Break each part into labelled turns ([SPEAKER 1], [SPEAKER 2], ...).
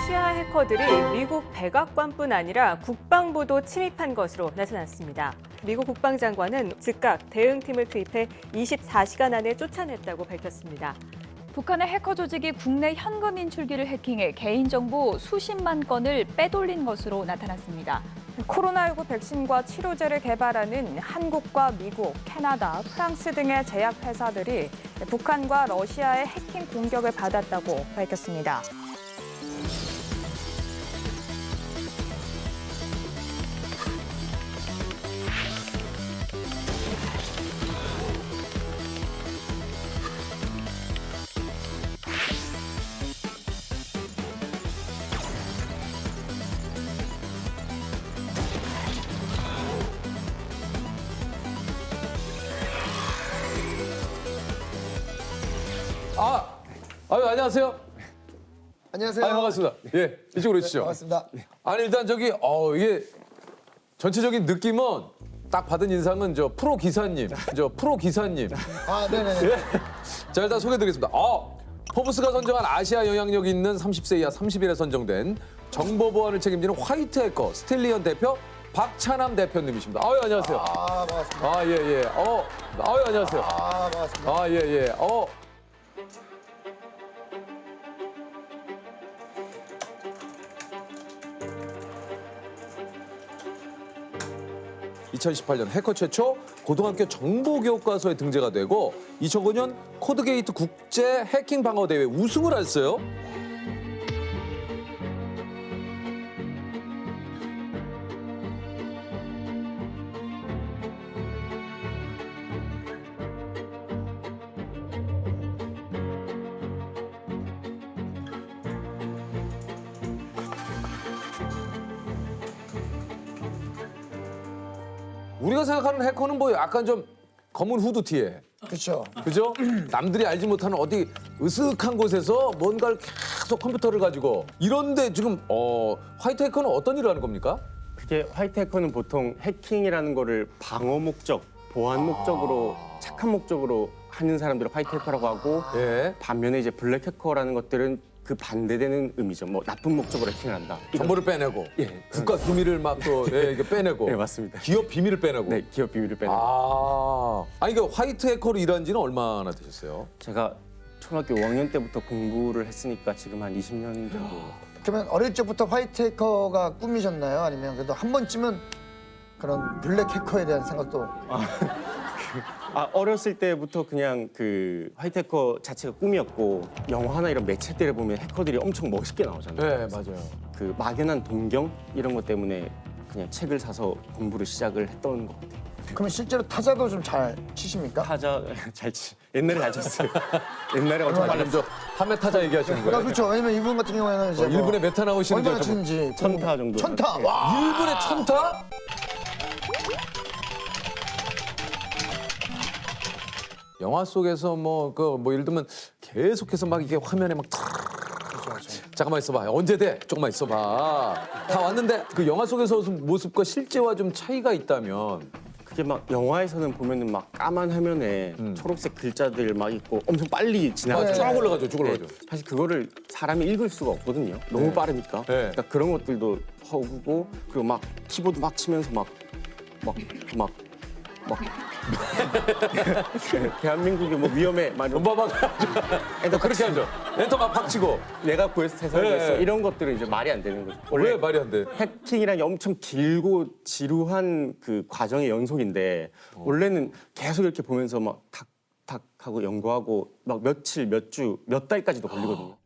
[SPEAKER 1] 러시아 해커들이 미국 백악관뿐 아니라 국방부도 침입한 것으로 나타났습니다. 미국 국방장관은 즉각 대응팀을 투입해 24시간 안에 쫓아냈다고 밝혔습니다.
[SPEAKER 2] 북한의 해커 조직이 국내 현금 인출기를 해킹해 개인정보 수십만 건을 빼돌린 것으로 나타났습니다.
[SPEAKER 3] 코로나19 백신과 치료제를 개발하는 한국과 미국, 캐나다, 프랑스 등의 제약회사들이 북한과 러시아의 해킹 공격을 받았다고 밝혔습니다.
[SPEAKER 4] 안녕하세요.
[SPEAKER 5] 안녕하세요.
[SPEAKER 4] 반갑습니다. 예, 이쪽으로 오시죠.
[SPEAKER 5] 반갑습니다.
[SPEAKER 4] 아니 일단 이게 전체적인 느낌은 딱 받은 인상은 프로 기사님.
[SPEAKER 5] 아, 네네.
[SPEAKER 4] 예. 자 일단 소개드리겠습니다. 포브스가 선정한 아시아 영향력 있는 30세 이하 30일에 선정된 정보 보안을 책임지는 화이트 해커 스틸리언 대표 박찬남 대표님이십니다. 안녕하세요.
[SPEAKER 5] 반갑습니다.
[SPEAKER 4] 예. 안녕하세요.
[SPEAKER 5] 반갑습니다.
[SPEAKER 4] 예. 2018년 해커 최초 고등학교 정보교과서에 등재가 되고 2009년 코드게이트 국제 해킹 방어 대회 우승을 했어요. 우리가 생각하는 해커는 약간 좀 검은 후드티에
[SPEAKER 5] 그렇죠.
[SPEAKER 4] 그죠? 남들이 알지 못하는 어디 으슥한 곳에서 뭔가를 계속 컴퓨터를 가지고 이런데 지금 화이트 해커는 어떤 일을 하는 겁니까?
[SPEAKER 6] 그게 화이트 해커는 보통 해킹이라는 거를 방어 목적, 보안 목적으로 착한 목적으로 하는 사람들을 화이트 해커라고 하고
[SPEAKER 4] 예.
[SPEAKER 6] 반면에 이제 블랙 해커라는 것들은 그 반대되는 의미죠. 뭐 나쁜 목적으로 해킹을 한다.
[SPEAKER 4] 정보를 빼내고
[SPEAKER 6] 예.
[SPEAKER 4] 국가 기밀을 막 또 이게 빼내고
[SPEAKER 6] 네, 맞습니다.
[SPEAKER 4] 기업 비밀을 빼내고
[SPEAKER 6] 네, 기업 비밀을 빼내고.
[SPEAKER 4] 아니 그 화이트 해커로 일한 지는 얼마나 되셨어요?
[SPEAKER 6] 제가 초등학교 5학년 때부터 공부를 했으니까 지금 한 20년 정도.
[SPEAKER 5] 그러면 어릴 적부터 화이트 해커가 꿈이셨나요? 아니면 그래도 한 번쯤은 그런 블랙 해커에 대한 생각도
[SPEAKER 6] 어렸을 때부터 그냥 그 화이트 해커 자체가 꿈이었고 영화나 이런 매체들을 보면 해커들이 엄청 멋있게 나오잖아요.
[SPEAKER 4] 네, 맞아요.
[SPEAKER 6] 그 막연한 동경 이런 것 때문에 그냥 책을 사서 공부를 시작을 했던 것 같아요.
[SPEAKER 5] 그러면 실제로 타자도 좀 잘 치십니까?
[SPEAKER 6] 타자 옛날에 잘 쳤어요. 옛날에 엄청
[SPEAKER 4] 방금 판매 타자 얘기하시는 거예요?
[SPEAKER 5] 그렇죠. 왜냐면 이분 같은 경우에는 이제 뭐
[SPEAKER 4] 1분에 몇 타 나오시는지
[SPEAKER 5] 얼마나 치는지
[SPEAKER 6] 1000타 정도.
[SPEAKER 5] 1000타. 와.
[SPEAKER 4] 1분에 1000타? 영화 속에서 예를 들면 계속해서 막 이게 화면에 막 잠깐만 있어봐. 언제 돼? 조금만 있어봐. 다 왔는데 그 영화 속에서 모습과 실제와 좀 차이가 있다면
[SPEAKER 6] 그게 막 영화에서는 보면은 막 까만 화면에 초록색 글자들 막 있고 엄청 빨리 지나가죠.
[SPEAKER 4] 쫙 올라가죠. 쭉 올라가죠.
[SPEAKER 6] 사실 그거를 사람이 읽을 수가 없거든요. 너무 빠르니까.
[SPEAKER 4] 네.
[SPEAKER 6] 그러니까 그런 것들도 허구고 그리고 막 키보드 막 치면서 막 대한민국이 뭐 위험해 막 이런
[SPEAKER 4] 막 그렇게 하죠. 엔터 막 박치고.
[SPEAKER 6] 내가 구해서 세상을
[SPEAKER 4] 네.
[SPEAKER 6] 구했어 이런 것들은 이제 말이 안 되는 거죠.
[SPEAKER 4] 왜 말이 안 돼?
[SPEAKER 6] 해킹이라는 게 엄청 길고 지루한 그 과정의 연속인데 원래는 계속 이렇게 보면서 막 탁탁 하고 연구하고 막 며칠, 몇 주, 몇 달까지도 걸리거든요.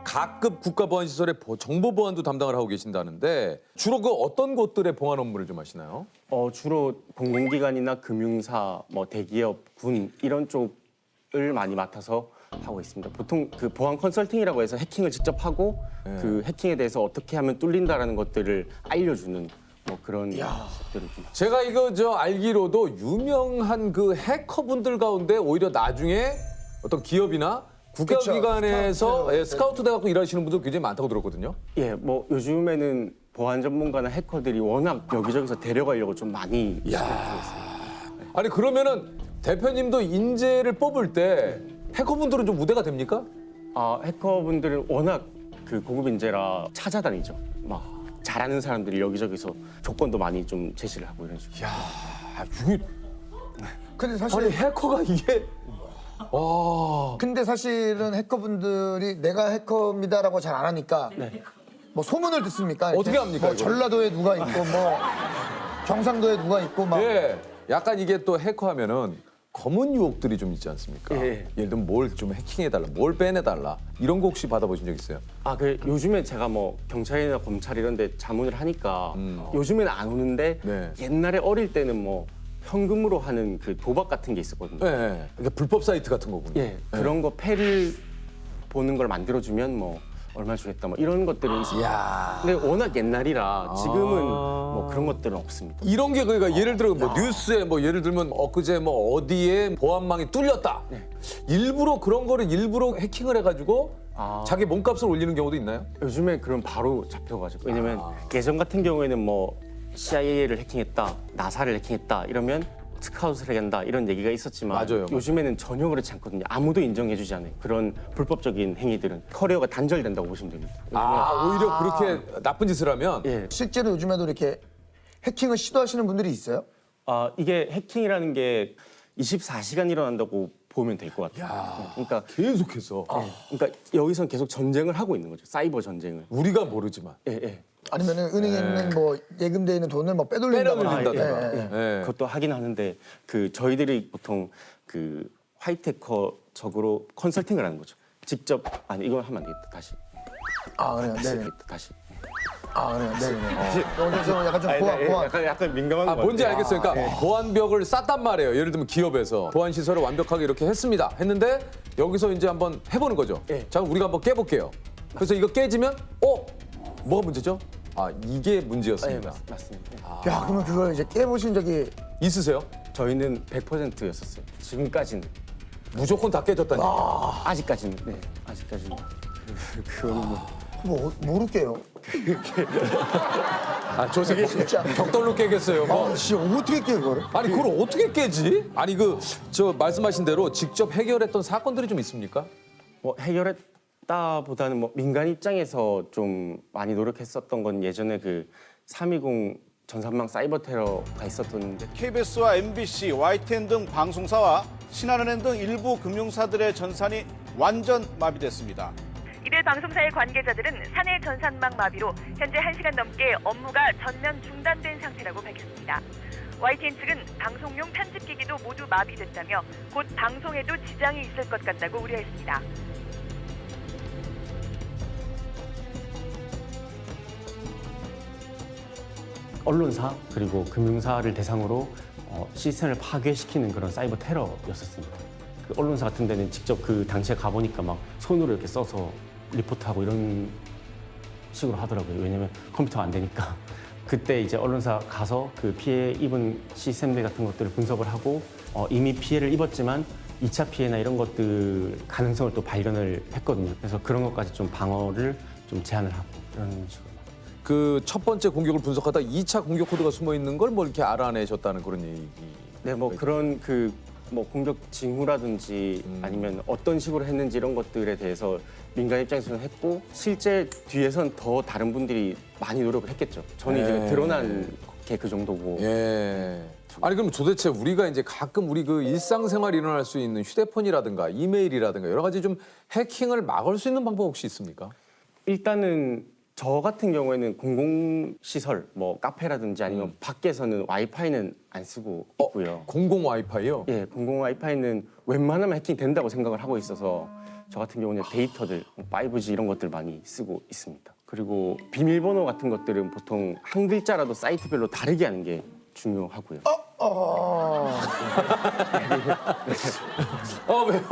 [SPEAKER 4] 각급 국가보안시설의 정보 보안도 담당을 하고 계신다는데 주로 그 어떤 곳들의 보안 업무를 좀 하시나요?
[SPEAKER 6] 주로 공공기관이나 금융사, 뭐 대기업, 군 이런 쪽을 많이 맡아서 하고 있습니다. 보통 그 보안 컨설팅이라고 해서 해킹을 직접 하고 그 해킹에 대해서 어떻게 하면 뚫린다라는 것들을 알려주는 뭐 그런 것들을 좀.
[SPEAKER 4] 제가 알기로도 유명한 그 해커분들 가운데 오히려 나중에 어떤 기업이나 국가기관에서 스카우트 돼갖고 일하시는 분들 굉장히 많다고 들었거든요.
[SPEAKER 6] 예, 뭐 요즘에는 보안 전문가나 해커들이 워낙 여기저기서 데려가려고 좀 많이
[SPEAKER 4] 야. 아니 그러면은 대표님도 인재를 뽑을 때 해커분들은 좀 우대가 됩니까?
[SPEAKER 6] 해커분들은 워낙 그 고급 인재라 찾아다니죠. 막 잘하는 사람들이 여기저기서 조건도 많이 좀 제시를 하고 이런 식으로.
[SPEAKER 4] 야, 이게
[SPEAKER 5] 근데 사실
[SPEAKER 4] 아니 해커가 이게 와.
[SPEAKER 5] 근데 사실은 해커분들이 내가 해커입니다라고 잘 안 하니까 뭐 소문을 듣습니까? 이렇게?
[SPEAKER 4] 어떻게 합니까,
[SPEAKER 5] 뭐
[SPEAKER 4] 이거?
[SPEAKER 5] 전라도에 누가 있고 뭐 경상도에 누가 있고 막
[SPEAKER 4] 예. 약간 이게 또 해커하면은 검은 유혹들이 좀 있지 않습니까?
[SPEAKER 6] 예.
[SPEAKER 4] 예를 들면 뭘 좀 해킹해달라, 뭘 빼내달라 이런 거 혹시 받아보신 적 있어요?
[SPEAKER 6] 요즘에 제가 뭐 경찰이나 검찰 이런 데 자문을 하니까 요즘에는 안 오는데
[SPEAKER 4] 네.
[SPEAKER 6] 옛날에 어릴 때는 뭐 현금으로 하는 그 도박 같은 게 있었거든요.
[SPEAKER 4] 네. 이게 불법 사이트 같은 거군요.
[SPEAKER 6] 예, 그런 거 패를 보는 걸 만들어주면 뭐 얼마 주겠다 뭐 이런 것들은 있어요.
[SPEAKER 4] 이야.
[SPEAKER 6] 근데 워낙 옛날이라 지금은 뭐 그런 것들은 없습니다.
[SPEAKER 4] 이런 게 그러니까 예를 들어 뭐 뉴스에 뭐 예를 들면 엊그제 뭐 어디에 보안망이 뚫렸다. 일부러 그런 거를 일부러 해킹을 해가지고 자기 몸값을 올리는 경우도 있나요?
[SPEAKER 6] 요즘에 그럼 바로 잡혀가지고 왜냐면 예전 같은 경우에는 뭐 CIA를 해킹했다, 나사를 해킹했다 이러면 스카웃을 한다 이런 얘기가 있었지만
[SPEAKER 4] 맞아요.
[SPEAKER 6] 요즘에는 전혀 그렇지 않거든요. 아무도 인정해주지 않아요. 그런 불법적인 행위들은 커리어가 단절된다고 보시면 됩니다.
[SPEAKER 4] 오히려 그렇게 나쁜 짓을 하면
[SPEAKER 6] 예,
[SPEAKER 5] 실제로 요즘에도 이렇게 해킹을 시도하시는 분들이 있어요?
[SPEAKER 6] 이게 해킹이라는 게 24시간 일어난다고 보면 될 것 같아요. 그러니까
[SPEAKER 4] 계속해서
[SPEAKER 6] 그러니까 여기선 계속 전쟁을 하고 있는 거죠. 사이버 전쟁을.
[SPEAKER 4] 우리가 모르지만
[SPEAKER 6] 예, 예.
[SPEAKER 5] 아니면 은행에 있는 뭐 예금돼 있는 돈을 뭐 빼돌린다거나
[SPEAKER 4] 빼돌린다든가.
[SPEAKER 5] 예, 예.
[SPEAKER 4] 예.
[SPEAKER 6] 그것도 하긴 하는데 그 저희들이 보통 그 화이트 해커적으로 컨설팅을 하는 거죠. 직접 이건 하면 안 되겠다. 다시.
[SPEAKER 5] 그래요. 네네.
[SPEAKER 6] 다시.
[SPEAKER 5] 그래요. 네네. 좀 약간 좀 보안.
[SPEAKER 6] 약간 민감한 거
[SPEAKER 4] 뭔지
[SPEAKER 6] 같아요.
[SPEAKER 4] 알겠어요. 그러니까 보안벽을 쌌단 말이에요. 예를 들면 기업에서 보안 시설을 완벽하게 이렇게 했습니다. 했는데 여기서 이제 한번 해보는 거죠.
[SPEAKER 6] 예.
[SPEAKER 4] 자, 우리가 한번 깨볼게요. 그래서 이거 깨지면 뭐가 문제죠? 이게 문제였습니다.
[SPEAKER 6] 맞습니다.
[SPEAKER 5] 야, 그러면 그걸 이제 깨보신 적이
[SPEAKER 4] 있으세요?
[SPEAKER 6] 저희는 100%였었어요. 지금까지는.
[SPEAKER 4] 무조건 다 깨졌다니.
[SPEAKER 6] 아직까지는. 네. 아직까지는. 그거는 뭐.
[SPEAKER 5] 모를게요.
[SPEAKER 4] 조세
[SPEAKER 5] 진짜.
[SPEAKER 4] 벽돌로 깨겠어요. 뭐.
[SPEAKER 5] 진짜 어떻게 깨 그거를?
[SPEAKER 4] 아니 그걸 어떻게 깨지? 아니 저 말씀하신 대로 직접 해결했던 사건들이 좀 있습니까?
[SPEAKER 6] 뭐 해결했다보다는 뭐 민간 입장에서 좀 많이 노력했었던 건 예전에 그 320 전산망 사이버 테러가 있었던데
[SPEAKER 7] KBS와 MBC, YTN 등 방송사와 신한은행 등 일부 금융사들의 전산이 완전 마비됐습니다.
[SPEAKER 8] 이들 방송사의 관계자들은 사내 전산망 마비로 현재 1시간 넘게 업무가 전면 중단된 상태라고 밝혔습니다. YTN 측은 방송용 편집기기도 모두 마비됐다며 곧 방송에도 지장이 있을 것 같다고 우려했습니다.
[SPEAKER 6] 언론사 그리고 금융사를 대상으로 시스템을 파괴시키는 그런 사이버 테러였었습니다. 그 언론사 같은 데는 직접 그 당시에 가보니까 막 손으로 이렇게 써서 리포트하고 이런 식으로 하더라고요. 왜냐면 컴퓨터가 안 되니까. 그때 이제 언론사 가서 그 피해 입은 시스템들 같은 것들을 분석을 하고 이미 피해를 입었지만 2차 피해나 이런 것들 가능성을 또 발견을 했거든요. 그래서 그런 것까지 좀 방어를 좀 제한을 하고 이런 식으로.
[SPEAKER 4] 그 첫 번째 공격을 분석하다 2차 공격 코드가 숨어 있는 걸 뭐 이렇게 알아내셨다는 그런 얘기.
[SPEAKER 6] 네, 뭐 그런 그 뭐 공격 징후라든지 아니면 어떤 식으로 했는지 이런 것들에 대해서 민간 입장에서는 했고 실제 뒤에선 더 다른 분들이 많이 노력을 했겠죠. 저는 이제 드러난 게 그 정도고.
[SPEAKER 4] 예. 아니 그럼 도대체 우리가 이제 가끔 우리 그 일상생활에 일어날 수 있는 휴대폰이라든가 이메일이라든가 여러 가지 좀 해킹을 막을 수 있는 방법 혹시 있습니까?
[SPEAKER 6] 일단은 저 같은 경우에는 공공시설, 뭐 카페라든지 아니면 밖에서는 와이파이는 안 쓰고 있고요.
[SPEAKER 4] 공공 와이파이요?
[SPEAKER 6] 예, 공공 와이파이는 웬만하면 해킹 된다고 생각을 하고 있어서 저 같은 경우는 데이터들, 5G 이런 것들 많이 쓰고 있습니다. 그리고 비밀번호 같은 것들은 보통 한 글자라도 사이트별로 다르게 하는 게 중요하고요.
[SPEAKER 4] 왜요?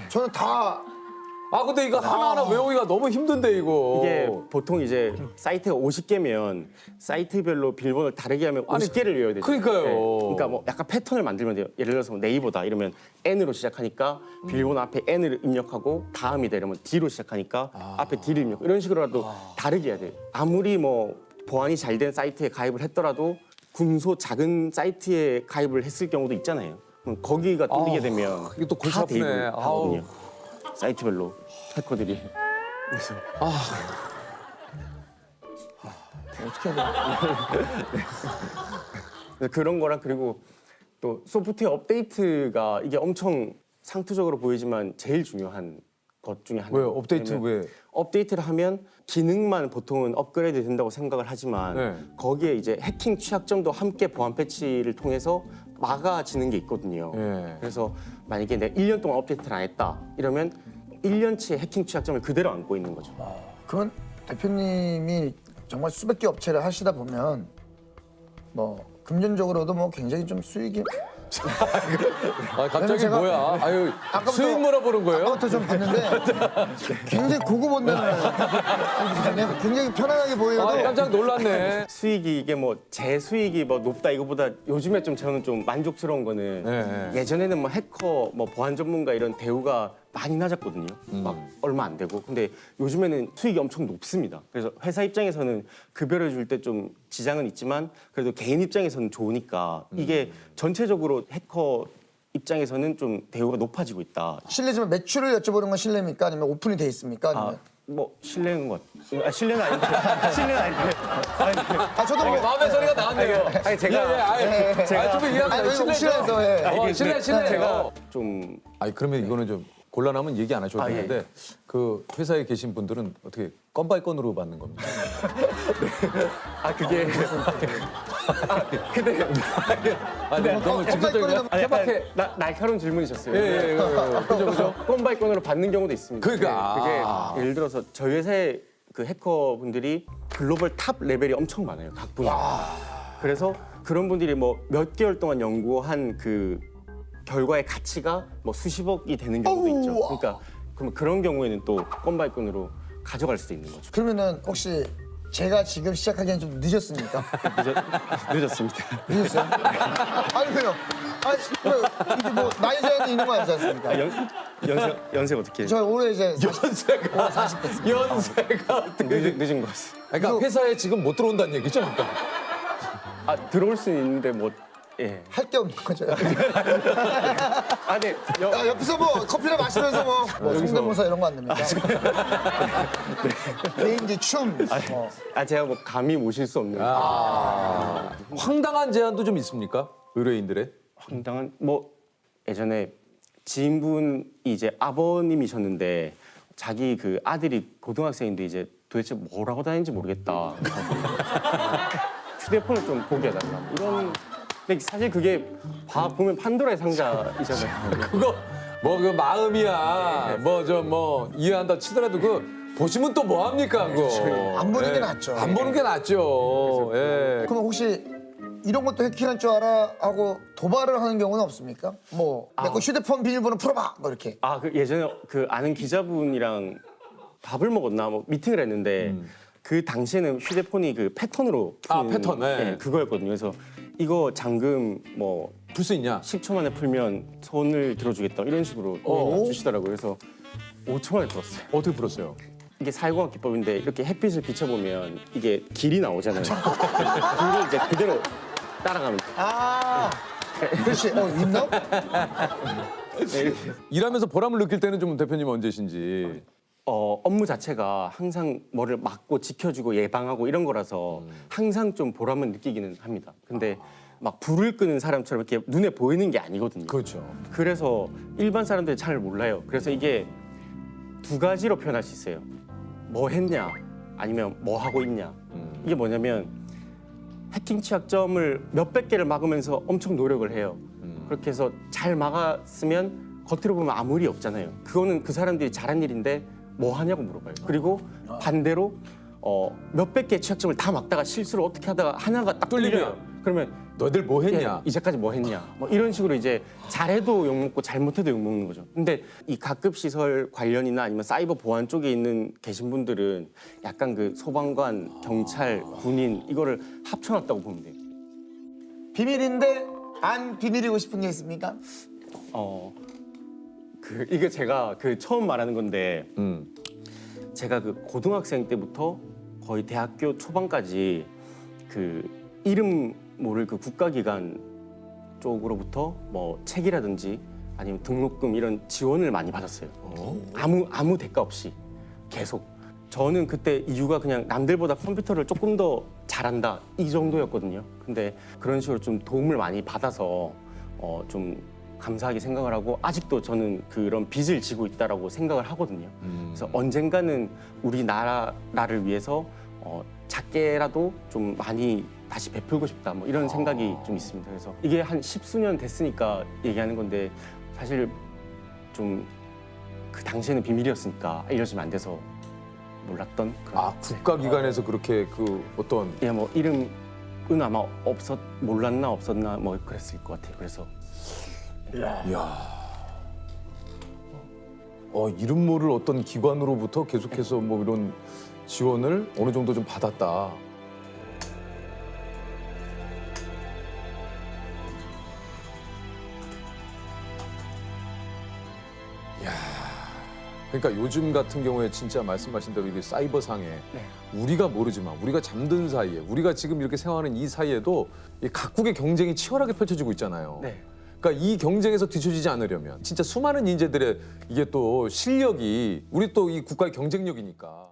[SPEAKER 5] 저는 다
[SPEAKER 4] 아 근데 이거 하나하나 외우기가 너무 힘든데 이거.
[SPEAKER 6] 이게 보통 이제 사이트가 50개면 사이트별로 비밀번호를 다르게 하면 50개를 외워야 되죠.
[SPEAKER 4] 그러니까요.
[SPEAKER 6] 그러니까 뭐 약간 패턴을 만들면 돼요. 예를 들어서 네이버다 이러면 N으로 시작하니까 비밀번호 앞에 N을 입력하고 다음이다 이러면 D로 시작하니까 앞에 D를 입력. 이런 식으로라도 다르게 해야 돼요. 아무리 뭐 보안이 잘 된 사이트에 가입을 했더라도 군소 작은 사이트에 가입을 했을 경우도 있잖아요. 그럼 거기가 뚫리게 되면
[SPEAKER 4] 이게 또 골치
[SPEAKER 6] 다
[SPEAKER 4] 아프네.
[SPEAKER 6] 대입을 하거든요. 사이트별로 해커들이. 그래서
[SPEAKER 5] 어떻게 해야 돼?
[SPEAKER 6] 그런 거랑 그리고 또 소프트웨어 업데이트가 이게 엄청 상투적으로 보이지만 제일 중요한 것 중에 하나예요.
[SPEAKER 4] 왜요? 업데이트 왜?
[SPEAKER 6] 업데이트를 하면 기능만 보통은 업그레이드 된다고 생각을 하지만
[SPEAKER 4] 네.
[SPEAKER 6] 거기에 이제 해킹 취약점도 함께 보안 패치를 통해서 막아지는 게 있거든요.
[SPEAKER 4] 네.
[SPEAKER 6] 그래서 만약에 내가 1년 동안 업데이트를 안 했다 이러면 1년치의 해킹 취약점을 그대로 안고 있는 거죠.
[SPEAKER 5] 그러면 대표님이 정말 수백 개 업체를 하시다 보면 뭐 금전적으로도 뭐 굉장히 좀 수익이
[SPEAKER 4] 아 갑자기
[SPEAKER 5] 제가
[SPEAKER 4] 뭐야? 아유
[SPEAKER 5] 아까부터-
[SPEAKER 4] 수익 물어보는 거예요?
[SPEAKER 5] 아까부터 좀 봤는데 굉장히 고급 온다는 굉장히 편안하게 보여도
[SPEAKER 4] 아 깜짝 놀랐네.
[SPEAKER 6] 수익이 이게 뭐 제 수익이 뭐 높다 이거보다 요즘에 좀 저는 좀 만족스러운 거는
[SPEAKER 4] 네.
[SPEAKER 6] 예전에는 뭐 해커 뭐 보안 전문가 이런 대우가 많이 낮았거든요. 막 얼마 안 되고. 근데 요즘에는 수익이 엄청 높습니다. 그래서 회사 입장에서는 급여를 줄 때 좀 지장은 있지만 그래도 개인 입장에서는 좋으니까 이게 전체적으로 해커 입장에서는 좀 대우가 높아지고 있다.
[SPEAKER 5] 실례지만 매출을 여쭤보는 건 실례입니까? 아니면 오픈이 돼 있습니까? 아니면
[SPEAKER 6] 뭐 실례는 것. 실례는 아닌데. 실례는 아닌데.
[SPEAKER 5] 저도 뭐
[SPEAKER 4] 마음의 소리가 나왔네요.
[SPEAKER 6] 아니 제가
[SPEAKER 4] 제가 좀 이해하면
[SPEAKER 5] 아니, 혹시라도
[SPEAKER 4] 실례.
[SPEAKER 6] 제가 좀
[SPEAKER 4] 아니 그러면 이거는 좀 곤란하면 얘기 안 하셔도
[SPEAKER 6] 아, 예.
[SPEAKER 4] 되는데 그 회사에 계신 분들은 어떻게 건 바이 건으로 받는 겁니까?
[SPEAKER 6] 그게 근데
[SPEAKER 4] 아니 너무 직접적이야.
[SPEAKER 6] 아니, 약간
[SPEAKER 4] 케바케.
[SPEAKER 6] 날카로운 질문이셨어요.
[SPEAKER 4] 예. 그죠.
[SPEAKER 6] 건바이건으로 받는 경우도 있습니다.
[SPEAKER 4] 그러니까.
[SPEAKER 6] 그게 예를 들어서 저희 회사의 그 해커분들이 글로벌 탑 레벨이 엄청 많아요. 각 분야. 그래서 그런 분들이 뭐 몇 개월 동안 연구한 그 결과의 가치가 뭐 수십억이 되는 경우도 있죠. 그러니까 그런 경우에는 또 건바이건으로 가져갈 수도 있는 거죠.
[SPEAKER 5] 그러면은 혹시 제가 지금 시작하기엔 좀 늦었습니까?
[SPEAKER 6] 늦었습니다.
[SPEAKER 5] 늦었어요? 아니 왜요? 아니 이게 뭐 나이 제한이 있는 거 아니지 않습니까?
[SPEAKER 6] 연세가 어떻게?
[SPEAKER 5] 저 올해 이제 40,
[SPEAKER 4] 연세가
[SPEAKER 5] 40 됐습니다.
[SPEAKER 4] 연세가 어떻게?
[SPEAKER 6] 늦은 것 같습니다.
[SPEAKER 4] 그러니까 회사에 지금 못 들어온다는 얘기죠, 그러니까.
[SPEAKER 6] 들어올 수는 있는데 뭐 예.
[SPEAKER 5] 할 게 없는 거죠.
[SPEAKER 6] 네.
[SPEAKER 5] 옆에서 뭐 커피를 마시면서 뭐 성대모사 이런 거 안 됩니까? 개인기 춤. 뭐.
[SPEAKER 6] 제가 뭐 감히 모실 수 없는.
[SPEAKER 4] 황당한 제안도 좀 있습니까? 의뢰인들의?
[SPEAKER 6] 황당한 뭐 예전에 지인분이 이제 아버님이셨는데 자기 그 아들이 고등학생인데 이제 도대체 뭐라고 다니는지 모르겠다. 휴대폰을 좀 보게 해달라. 이런. 근데 사실 그게 보면 판도라의 상자이잖아요.
[SPEAKER 4] 그거 뭐 그 마음이야. 뭐 이해한다 치더라도 그 보시면 또 뭐 합니까 그거.
[SPEAKER 5] 안 보는 게
[SPEAKER 4] 예.
[SPEAKER 5] 낫죠.
[SPEAKER 4] 안 보는 게 낫죠. 예.
[SPEAKER 5] 그럼 혹시 이런 것도 해킹할 줄 알아 하고 도발을 하는 경우는 없습니까? 뭐 내 거 휴대폰 비밀번호 풀어봐 뭐 이렇게.
[SPEAKER 6] 그 예전에 그 아는 기자분이랑 밥을 먹었나 뭐 미팅을 했는데 그 당시에는 휴대폰이 그 패턴으로 푸는
[SPEAKER 4] 패턴, 네.
[SPEAKER 6] 그거였거든요. 그래서 이거 잠금 뭐
[SPEAKER 4] 풀 수 있냐?
[SPEAKER 6] 10초 만에 풀면 손을 들어주겠다 이런 식으로 주시더라고요. 그래서 5초 만에 풀었어요.
[SPEAKER 4] 어떻게 풀었어요?
[SPEAKER 6] 이게 사회공학 기법인데 이렇게 햇빛을 비춰보면 이게 길이 나오잖아요. 그걸 이제 그대로 따라가면 돼요.
[SPEAKER 5] 그렇지. 있나?
[SPEAKER 6] 네, 이렇게.
[SPEAKER 4] 일하면서 보람을 느낄 때는 좀 대표님 언제신지.
[SPEAKER 6] 업무 자체가 항상 뭐를 막고 지켜주고 예방하고 이런 거라서 항상 좀 보람은 느끼기는 합니다. 근데 막 불을 끄는 사람처럼 이렇게 눈에 보이는 게 아니거든요.
[SPEAKER 4] 그렇죠.
[SPEAKER 6] 그래서 일반 사람들이 잘 몰라요. 그래서 이게 두 가지로 표현할 수 있어요. 뭐 했냐 아니면 뭐 하고 있냐. 이게 뭐냐면 해킹 취약점을 몇백 개를 막으면서 엄청 노력을 해요. 그렇게 해서 잘 막았으면 겉으로 보면 아무 일이 없잖아요. 그거는 그 사람들이 잘한 일인데 뭐 하냐고 물어봐요. 그리고 반대로 몇백 개의 취약점을 다 막다가 실수를 어떻게 하다가 하나가 딱
[SPEAKER 4] 뚫리면?
[SPEAKER 6] 뚫려요. 그러면
[SPEAKER 4] 너희들 뭐 했냐?
[SPEAKER 6] 이제까지 뭐 했냐? 뭐 이런 식으로 이제 잘해도 욕먹고 잘못해도 욕먹는 거죠. 근데 이 가급 시설 관련이나 아니면 사이버 보안 쪽에 계신 분들은 약간 그 소방관, 경찰, 군인 이거를 합쳐놨다고 보면 돼요.
[SPEAKER 5] 비밀인데 안 비밀이고 싶은 게 있습니까?
[SPEAKER 6] 이게 제가 처음 말하는 건데 제가 고등학생 때부터 거의 대학교 초반까지 이름 모를 국가기관 쪽으로부터 뭐 책이라든지 아니면 등록금 이런 지원을 많이 받았어요. 아무 대가 없이 계속. 저는 그때 이유가 그냥 남들보다 컴퓨터를 조금 더 잘한다 이 정도였거든요. 근데 그런 식으로 좀 도움을 많이 받아서 좀 감사하게 생각을 하고 아직도 저는 그런 빚을 지고 있다라고 생각을 하거든요. 그래서 언젠가는 우리나라를 위해서 작게라도 좀 많이 다시 베풀고 싶다 뭐 이런 생각이 좀 있습니다. 그래서 이게 한 10수년 됐으니까 얘기하는 건데 사실 좀 그 당시에는 비밀이었으니까 알려지면 안 돼서 몰랐던 그런.
[SPEAKER 4] 국가기관에서 그렇게 어떤
[SPEAKER 6] 예, 뭐 이름은 아마 몰랐나 없었나 뭐 그랬을 것 같아요. 그래서
[SPEAKER 4] 이야. 이름 모를 어떤 기관으로부터 계속해서 뭐 이런 지원을 어느 정도 좀 받았다. 이야. 그러니까 요즘 같은 경우에 진짜 말씀하신 대로 이게 사이버상에 우리가 모르지만 우리가 잠든 사이에 우리가 지금 이렇게 생활하는 이 사이에도 이 각국의 경쟁이 치열하게 펼쳐지고 있잖아요.
[SPEAKER 6] 네.
[SPEAKER 4] 그러니까 이 경쟁에서 뒤처지지 않으려면 진짜 수많은 인재들의 이게 또 실력이 우리 또 이 국가의 경쟁력이니까.